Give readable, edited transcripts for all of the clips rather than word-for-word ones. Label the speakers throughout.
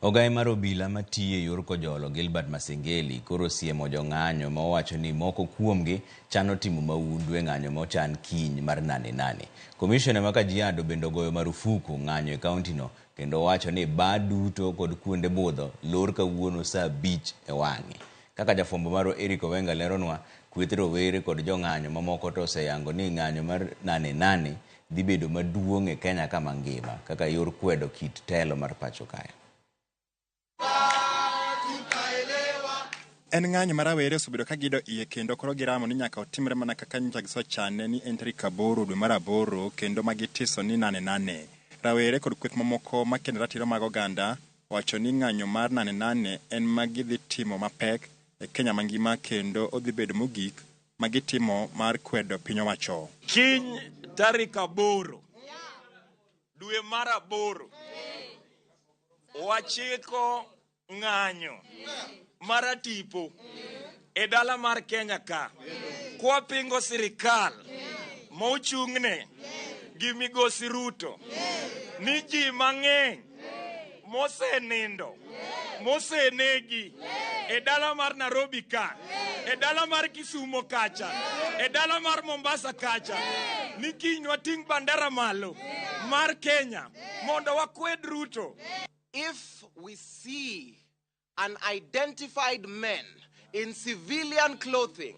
Speaker 1: Ogai mar obila matiyo yor kojolo Gilbert Masengeli koro siemo jong'anyo ma owacho ni moko kuomgi chano timo maundu e ng'anyo mochan kiny mar nane. Komishona ma Kajiado bende ogoyo marufuku ng'anyo e kauntino kendo owacho ni bar duto kod kuonde budho lor kawuono saa 5 e wang'e. Kaka jafwambo maro Eric Owenga leronwa, kweth rowere kod jong'anyo mamoko to oseyango ni ng'anyo mar nane dhi bedo maduong' e Kenya kama ngima kaka yor kwedo kit telo mar pacho kae.
Speaker 2: En ng'anyo mar rawere osebedo ka gido iye kendo koro giramo ni nyaka otimre mana kaka nyicha gisochane ni en tarik 8 dwe mar 8 kendo magitiso ni nane. Rawere kod kweth mamoko makendo ratiro mag oganda wacho ni ng'anyo mar nane en magidhi timo mapek e Kenya mangima kendo odhi bedo mogik magitimo mar kwedo piny owacho.
Speaker 3: Kiny tarik 8 dwe mar 8 wachiko ng'anyo maratipo e dala mar Kenya ka kwa pingo sirikal mochung'ne gi migosi Ruto ni ji mang'eny mosenindo mosenegi e dala mar Nairobi ka, e dala mar Kisumo kacha, e dala mar Mombasa kacha, ni kiny wating' bandera malo mar Kenya mondo wakwed Ruto.
Speaker 4: If we see unidentified men in civilian clothing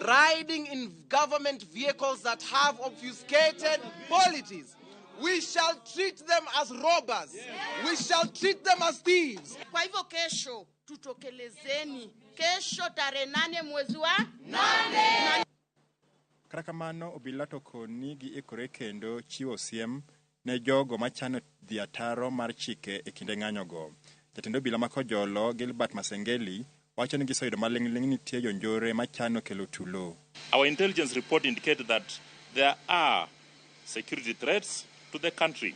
Speaker 4: riding in government vehicles that have obfuscated politics, we shall treat them as robbers. We shall treat them as thieves.
Speaker 5: Kwa hivyo kesho tutokelezeni, kesho tarehe 8 mwezi wa 8.
Speaker 2: Kata kamano obila to koni gi ikore kendo chiwo siem ne jogo machano dhi ataro mar chike e kinde ng'anyogo. Jotend obila ma kojolo Gilbert Masengeli wacho ni gisoyudo maling'ling nitie jonjore machano kelo tulo.
Speaker 6: Our intelligence report indicated that there are security threats to the country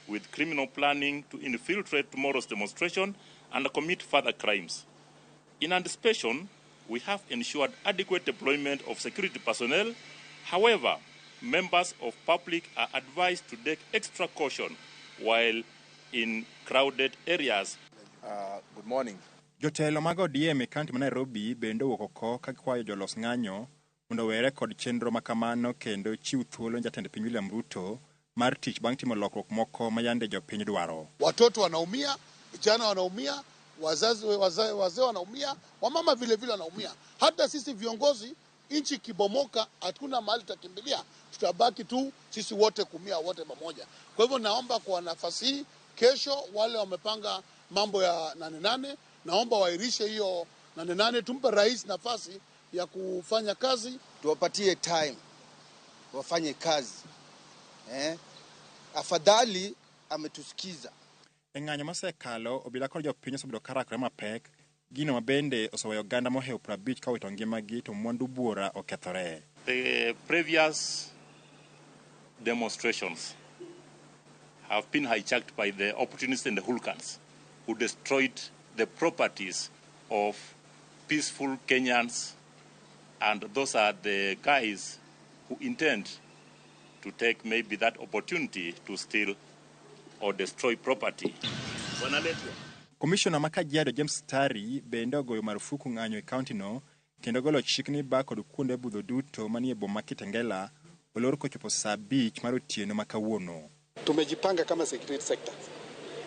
Speaker 6: with criminal planning to infiltrate tomorrow's demonstration and commit further crimes. In anticipation, we have ensured adequate deployment of security personnel. However, members of public are advised to take extra caution while in crowded areas.
Speaker 7: Good morning.
Speaker 2: Jotelo mag ODM e kaunti ma Nairobi bende owuok oko ka kwayo jolos ng'anyo mondo were kod chenro makamano kendo chiw thuolo jatend piny William Ruto mar tich bang' timo lokruok moko ma yande jopiny dwaro.
Speaker 7: Watoto wanaumia, vijana wanaumia, wazee wanaumia, wamama vile vile wanaumia. Hata sisi viongozi inchi kibomoka hatuna mahali takimbilia, tutabaki tu sisi wote kumia wote pamoja. Kwa hivyo naomba kwa nafasi hii kesho wale wamepanga mambo ya nane naomba wairishe hiyo nane tumpe rais nafasi ya kufanya kazi,
Speaker 8: tuwapatie time wafanye kazi. Afadhali ametusikiza.
Speaker 2: Ng'anyo mosekalo obila kod jopiny osebedo karakore mapek gino mabende oseweyo oganda mohew 50 ka wito ngimagi to mwandu buora okethore.
Speaker 6: The previous demonstrations have been hijacked by the opportunists and the hooligans who destroyed the properties of peaceful Kenyans, and those are the guys who intend to take maybe that opportunity to steal or destroy property.
Speaker 2: Komishona ma Kajiado James Tari bende ogoyo marufuku ng'anyo e kaunti no kendo golo chik ni ba kod kuonde budho duto manie boma Kitengela olor kochopo saa 5 mar otieno ma kawuono.
Speaker 9: Tumejipanga kama security sector.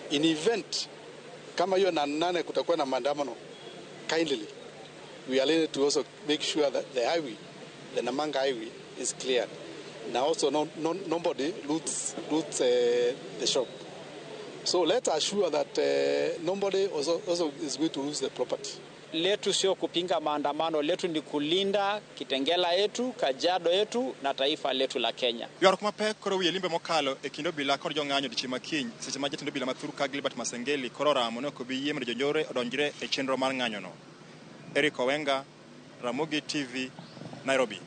Speaker 9: In event kama hiyo nane kutakuwa na maandamano, kindly we are ready to also make sure that the highway, the Namanga highway, is cleared. Now also nobody loots the shop. So let's assure that nobody also is going to lose the property.
Speaker 10: Letu sio kupinga maandamano, letu ni kulinda Kitengela yetu, Kajiado yetu na taifa letu la Kenya.
Speaker 2: Yorok mapek koro wiye limbe mokalo e kindo bila kod jong'anyo dichi makiny seche ma jatend obila mathuru ka Gilbert Masengeli koro ramo ne ok bi yie mondo jonjore odonjre e chenro mar ng'anyo no. Eric Owenga, Ramogi TV, Nairobi.